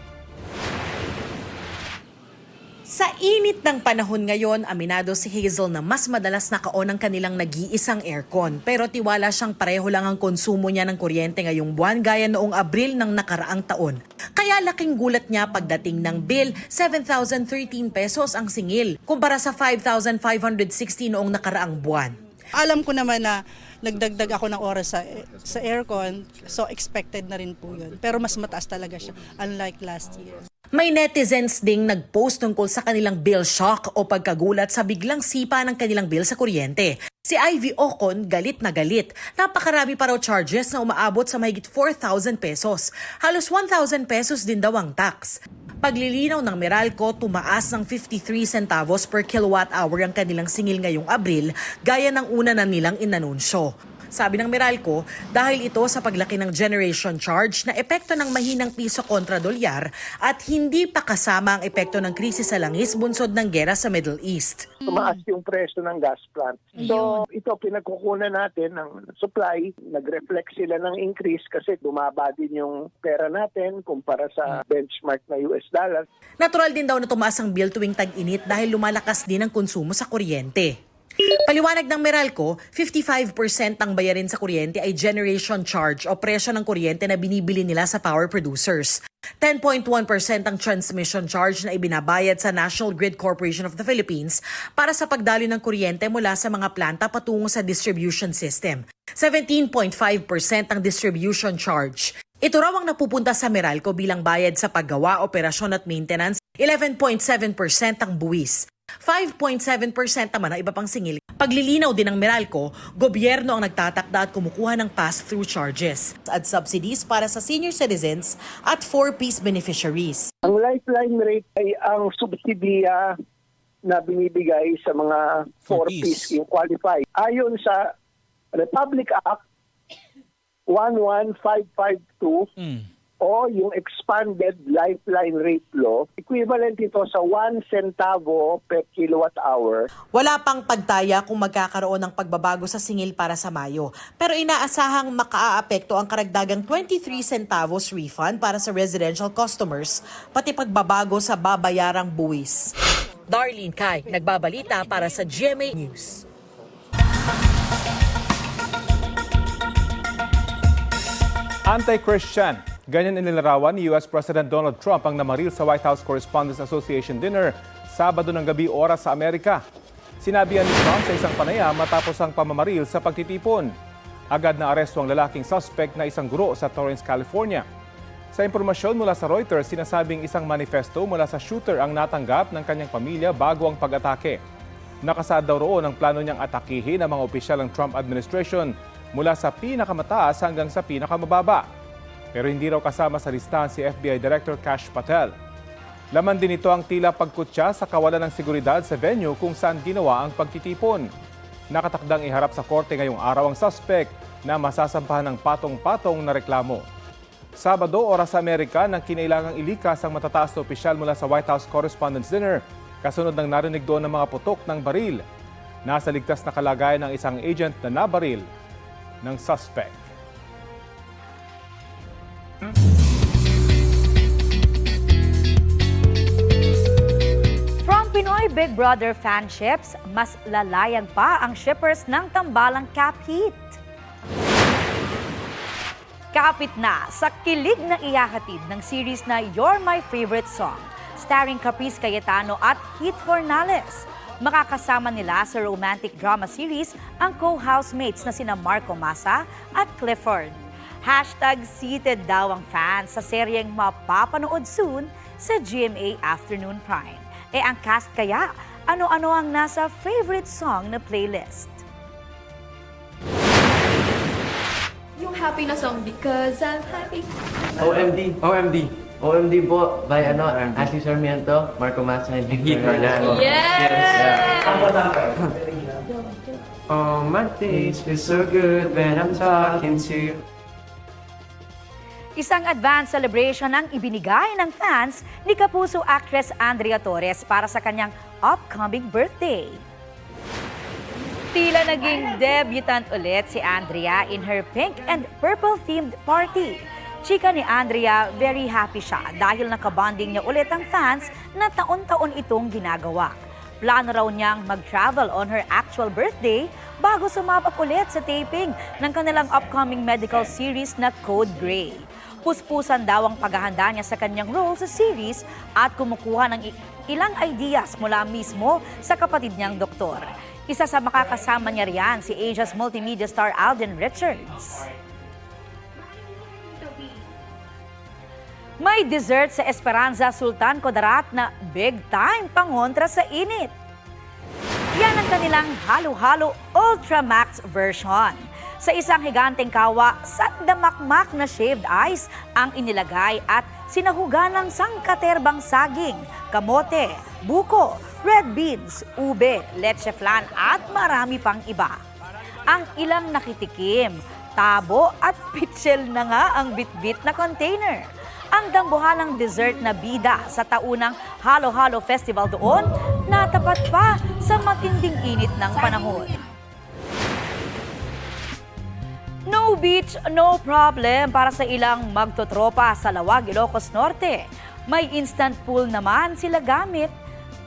Sa init ng panahon ngayon, aminado si Hazel na mas madalas naka-on ang kanilang nag-iisang aircon. Pero tiwala siyang pareho lang ang konsumo niya ng kuryente ngayong buwan gaya noong Abril ng nakaraang taon. Kaya laking gulat niya pagdating ng bill, 7,013 pesos ang singil, kumpara sa 5,560 noong nakaraang buwan. Alam ko naman na nagdagdag ako ng oras sa aircon, so expected na rin po yun. Pero mas mataas talaga siya, unlike last year. May netizens ding nag-post tungkol sa kanilang bill shock o pagkagulat sa biglang sipa ng kanilang bill sa kuryente. Si Ivy Ocon galit na galit. Napakarami pa raw charges na umaabot sa mahigit 4,000 pesos. Halos 1,000 pesos din daw ang tax. Paglilinaw ng Meralco, tumaas ng 53 centavos per kilowatt hour ang kanilang singil ngayong Abril, gaya ng una na nilang inanunsyo. Sabi ng Meralco, dahil ito sa paglaki ng generation charge na epekto ng mahinang piso kontra dolyar at hindi pa kasama ang epekto ng krisis sa langis bunsod ng gera sa Middle East. Tumaas yung presyo ng gas plant. So ito pinagkukunan natin ng supply, nag-reflect sila ng increase kasi bumaba din yung pera natin kumpara sa benchmark na US dollar. Natural din daw na tumaas ang bill tuwing tag-init dahil lumalakas din ang konsumo sa kuryente. Paliwanag ng Meralco, 55% ang bayarin sa kuryente ay generation charge o presyo ng kuryente na binibili nila sa power producers. 10.1% ang transmission charge na ibinabayad sa National Grid Corporation of the Philippines para sa pagdaloy ng kuryente mula sa mga planta patungo sa distribution system. 17.5% ang distribution charge. Ito raw ang napupunta sa Meralco bilang bayad sa paggawa, operasyon at maintenance. 11.7% ang buwis. 5.7% naman ang iba pang singil. Paglilinaw din ng Meralco, gobyerno ang nagtatakda at kumukuha ng pass-through charges at subsidies para sa senior citizens at 4-piece beneficiaries. Ang lifeline rate ay ang subsidiya na binibigay sa mga 4-piece yung qualify. Ayon sa Republic Act 11552 o yung expanded lifeline rate law, equivalent ito sa 1 centavo per kilowatt hour. Wala pang pagtaya kung magkakaroon ng pagbabago sa singil para sa Mayo, pero inaasahang makaaapekto ang karagdagang 23 centavos refund para sa residential customers, pati pagbabago sa babayarang buwis. Darlene Kai, nagbabalita para sa GMA News. Anti-Christian. Ganyan inilarawan ni US President Donald Trump ang namaril sa White House Correspondents Association dinner Sabado ng gabi oras sa Amerika. Sinabihan ni Trump sa isang panayam matapos ang pamamaril sa pagtitipon. Agad na aresto ang lalaking suspect na isang guro sa Torrance, California. Sa impormasyon mula sa Reuters, sinasabing isang manifesto mula sa shooter ang natanggap ng kanyang pamilya bago ang pag-atake. Nakasaad daw roon ang plano niyang atakihin ang mga opisyal ng Trump administration mula sa pinakamataas hanggang sa pinakamababa. Pero hindi raw kasama sa listahan si FBI Director Kash Patel. Laman din ito ang tila pagkutya sa kawalan ng seguridad sa venue kung saan ginawa ang pagtitipon. Nakatakdang iharap sa korte ngayong araw ang suspect na masasampahan ng patong-patong na reklamo. Sabado, oras sa Amerika, nang kinailangang ilikas ang matataas na opisyal mula sa White House Correspondents' Dinner kasunod ng narinig doon ng mga putok ng baril. Nasa ligtas na kalagayan ng isang agent na nabaril ng suspect. From Pinoy Big Brother fanships, mas lalayan pa ang shippers ng tambalang Cap Heat. Kapit na sa kilig na ihahatid ng series na You're My Favorite Song, starring Caprice Cayetano at Heath Fornales. Makakasama nila sa romantic drama series ang co-housemates na sina Marco Massa at Clifford. Seated daw ang fans sa seryeng mapapanood soon sa GMA Afternoon Prime. Ang cast kaya, ano-ano ang nasa favorite song na playlist? Yung happy na song, Because I'm Happy. OMD po by Ashley Sarmiento, Marco Massa, and Victor Hernando. Yes! Oh, my days feel so good when I'm talking to you. Isang advance celebration ang ibinigay ng fans ni kapuso actress Andrea Torres para sa kanyang upcoming birthday. Tila naging debutant ulit si Andrea in her pink and purple themed party. Chika ni Andrea, very happy siya dahil nakabonding niya ulit ang fans na taon-taon itong ginagawa. Plano raw niyang mag-travel on her actual birthday bago sumabak ulit sa taping ng kanilang upcoming medical series na Code Grey. Puspusan daw ang paghahanda niya sa kanyang role sa series at kumukuha ng ilang ideas mula mismo sa kapatid niyang doktor. Isa sa makakasama niya riyan si Asia's multimedia star Alden Richards. May dessert sa Esperanza Sultan Kudarat na big time pangontra sa init. Yan ang kanilang halo-halo Ultra Max version. Sa isang higanteng kawa, sandamakmak na shaved ice ang inilagay at sinahugan ng sangkaterbang saging, kamote, buko, red beans, ube, leche flan at marami pang iba. Ang ilang nakitikim, tabo at pitsil na nga ang bitbit na container. Ang dambuhalang dessert na bida sa taunang Halo-Halo Festival doon, natapat pa sa matinding init ng panahon. No beach, no problem para sa ilang magtotropa sa Lawag, Ilocos Norte. May instant pool naman sila gamit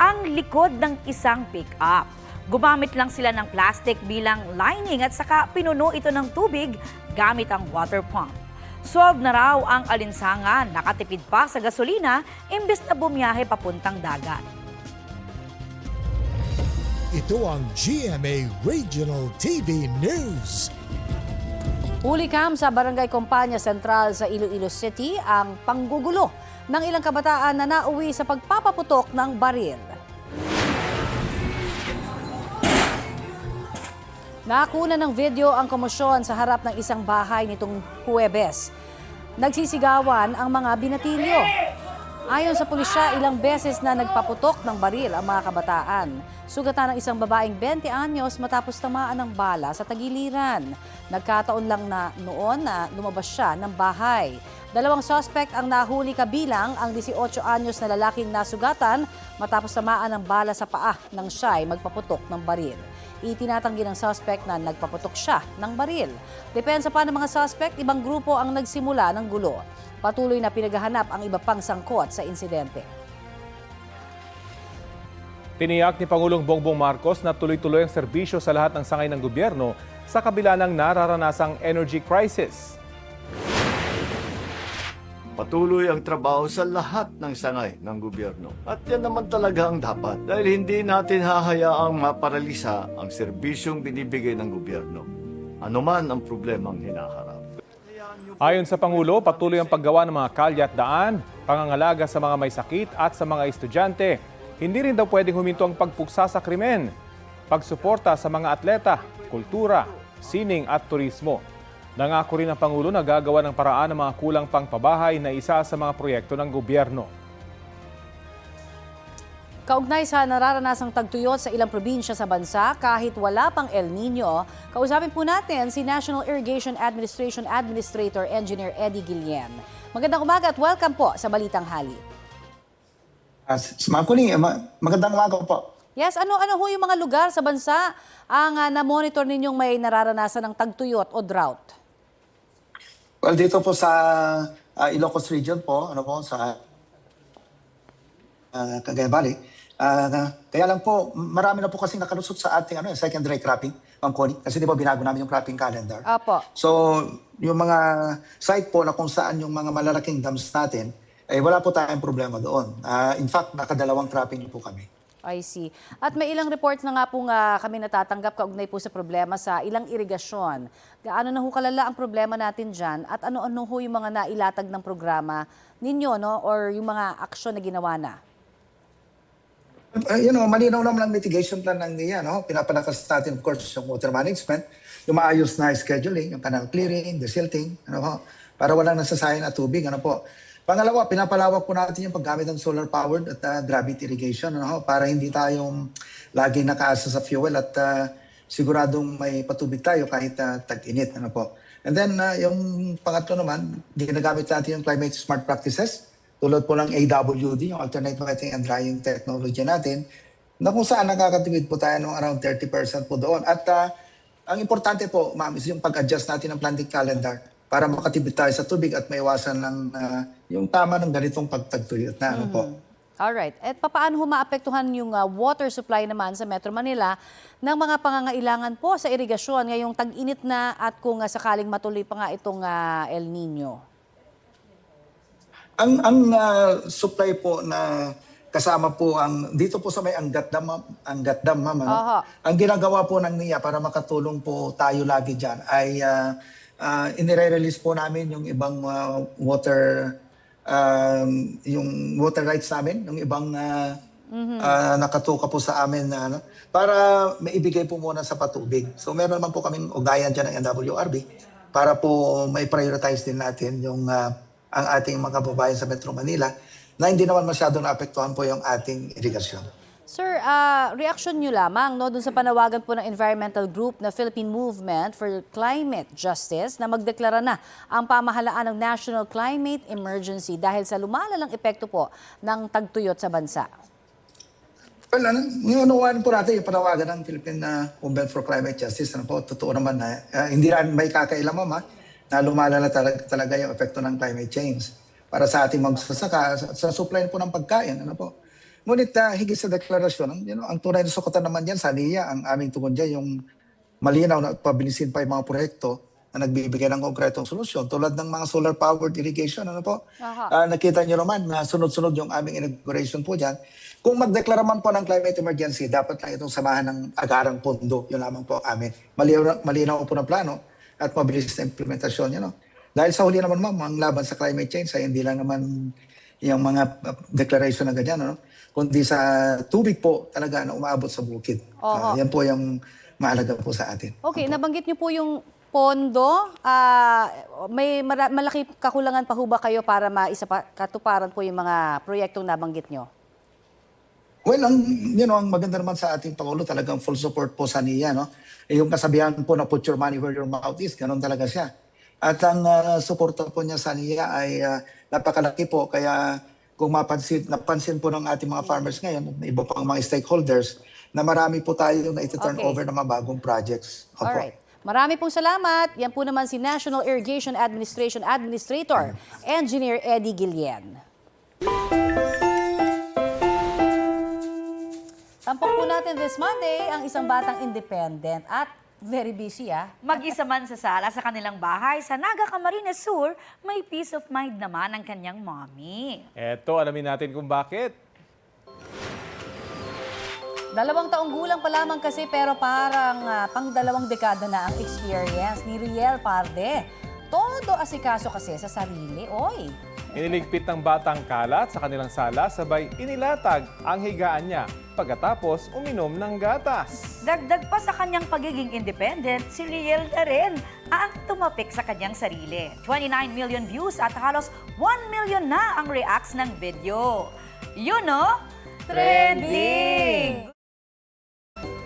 ang likod ng isang pick-up. Gumamit lang sila ng plastic bilang lining at saka pinuno ito ng tubig gamit ang water pump. Solve na raw ang alinsangan, nakatipid pa sa gasolina imbes na bumiyahe papuntang dagat. Ito ang GMA Regional TV News. Hulikam sa Barangay Compania Central sa Iloilo City ang panggugulo ng ilang kabataan na nauwi sa pagpapaputok ng baril. Nakuna ng video ang komosyon sa harap ng isang bahay nitong Huwebes. Nagsisigawan ang mga binatilyo. Ayon sa pulisya, ilang beses na nagpaputok ng baril ang mga kabataan. Sugatan ng isang babaeng 20 anyos matapos tamaan ng bala sa tagiliran. Nagkataon lang na noon na lumabas siya ng bahay. 2 suspect ang nahuli kabilang ang 18 anyos na lalaking nasugatan matapos tamaan ng bala sa paa nang siya ay magpaputok ng baril. Itinatanggi ng suspect na nagpaputok siya ng baril. Depensa pa ng mga suspect, ibang grupo ang nagsimula ng gulo. Patuloy na pinaghahanap ang iba pang sangkot sa insidente. Tiniyak ni Pangulong Bongbong Marcos na tuloy-tuloy ang serbisyo sa lahat ng sangay ng gobyerno sa kabila ng nararanasang energy crisis. Patuloy ang trabaho sa lahat ng sangay ng gobyerno. At yan naman talaga ang dapat dahil hindi natin hahayaang maparalisa ang serbisyong binibigay ng gobyerno. Ano man ang problemang hinaharap. Ayon sa Pangulo, patuloy ang paggawa ng mga kalye at daan, pangangalaga sa mga may sakit at sa mga estudyante. Hindi rin daw pwedeng huminto ang pagpuksa sa krimen, pagsuporta sa mga atleta, kultura, sining at turismo. Nangako rin ang Pangulo na gagawa ng paraan ng mga kulang pang pabahay na isa sa mga proyekto ng gobyerno. Kaugnay sa nararanasang tagtuyot sa ilang probinsya sa bansa kahit wala pang El Nino, kausapin po natin si National Irrigation Administration Administrator Engineer Eddie Guillen. Magandang umaga at welcome po sa Balitang Hali. Magandang umaga po. Yes, ano ho yung mga lugar sa bansa ang na-monitor ninyong may nararanasan ng tagtuyot o drought? Well, dito po sa Ilocos Region po, sa Cagayan Valley. Kaya lang po, marami na po kasi nakalusot sa ating secondary cropping, Ma'am Connie, kasi di ba binago namin yung cropping calendar. Apo. So, yung mga site po na kung saan yung mga malalaking dams natin, wala po tayong problema doon. In fact, nakadalawang cropping po kami. I see. At may ilang reports na nga po kami natatanggap kaugnay po sa problema sa ilang irigasyon. Gaano na ho kalala ang problema natin dyan at ano-ano ho yung mga nailatag ng programa ninyo, no? Or yung mga aksyon na ginawa na? Malinaw naman ang mitigation plan ng NIA, no? Pinapalakas natin, of course, yung water management, yung maayos na scheduling, yung canal clearing, desilting, para walang nasasayang na tubig, Pangalawa, pinapalawak po natin yung paggamit ng solar-powered at gravity irrigation, para hindi tayong laging nakaasa sa fuel at siguradong may patubig tayo kahit tag-init, And then, yung pangatlo naman, ginagamit natin yung climate smart practices, tulad po ng AWD, yung alternate wetting and drying technology natin, na kung saan nakakatipid po tayo ng around 30% po doon. At ang importante po, ma'am, is yung pag-adjust natin ng planting calendar para makatipid tayo sa tubig at maiwasan ng yung tama ng ganitong pagtagtuyot na Alright. At paano maapektuhan yung water supply naman sa Metro Manila ng mga pangangailangan po sa irigasyon ngayong tag-init na at kung sakaling matuloy pa nga itong El Nino? Ang supply po na kasama po dito po sa may Angat Dam, ma'am. Ang ginagawa po ng NIA para makatulong po tayo lagi dyan ay inire-release po namin yung ibang water rights namin, yung ibang nakatuka po sa amin para maibigay po muna sa patubig. So meron naman po kaming ugayan dyan ng NWRB para po may prioritize din natin yung ang ating mga kababayan sa Metro Manila na hindi naman masyado naapektuhan po yung ating irigasyon. Sir, reaction nyo lamang dun sa panawagan po ng environmental group na Philippine Movement for Climate Justice na magdeklara na ang pamahalaan ng National Climate Emergency dahil sa lumalalang epekto po ng tagtuyot sa bansa. Well, niunawaan po natin yung panawagan ng Philippine Movement for Climate Justice. Totoo naman na hindi na may kakailan, na lumalala talaga yung epekto ng climate change para sa ating magsasaka, sa supply po ng pagkain. Ngunit higit sa deklarasyon, ang tunay na sukatan naman yan sa NIA, ang aming tungkol dyan, yung malinaw na pabilisin pa yung mga proyekto na nagbibigay ng konkretong solusyon tulad ng mga solar-powered irrigation. Nakita nyo naman na sunod-sunod yung aming inauguration po dyan. Kung magdeklara man po ng climate emergency, dapat lang itong samahan ng agarang pondo. Yun lamang po amin. Malinaw po na plano at mabilis na implementasyon. Dahil sa huli naman, ma'am, ang laban sa climate change ay hindi lang naman yung mga declaration na ganyan, kundi sa tubig po talaga na umaabot sa bukid. Yan po yung mahalaga po sa atin. Okay, nabanggit niyo po yung pondo. May malaki kakulangan pa ho ba kayo para katuparan po yung mga proyektong nabanggit niyo? Well, ang maganda naman sa ating Pangulo, talagang full support po sa NIA. Yung kasabihan po na put your money where your mouth is, ganun talaga siya. At ang suporta po niya sa NIA ay napakalaki po. Kaya kung napansin po ng ating mga farmers ngayon, iba pang mga stakeholders, na marami po tayo na iti-turn over ng mga bagong projects. Alright. Marami pong salamat. Yan po naman si National Irrigation Administration Administrator, Engineer Eddie Guillen. Tampok po natin this Monday ang isang batang independent at very busy. Mag-isa man sa sala sa kanilang bahay sa Naga, Camarines Sur, may peace of mind naman ang kanyang mommy. Eto, alamin natin kung bakit. 2 taong gulang pa lamang kasi pero parang pang 2 dekada na ang experience ni Riel Parde. Todo asikaso kasi sa sarili, oy. Iniligpit ng batang kalat sa kanilang sala, sabay inilatag ang higaan niya pagkatapos uminom ng gatas. Dagdag pa sa kanyang pagiging independent, si Riel na rin ang tumapik sa kanyang sarili. 29 million views at halos 1 million na ang reacts ng video. Yun trending!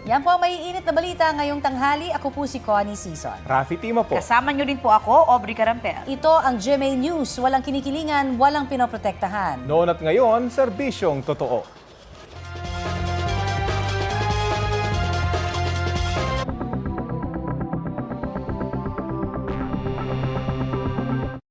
Yan po ang maiinit na balita ngayong tanghali. Ako po si Connie Season. Rafi Tima po. Kasama niyo din po ako, Aubrey Carampel. Ito ang GMA News. Walang kinikilingan, walang pinoprotektahan. Noon at ngayon, serbisyong totoo.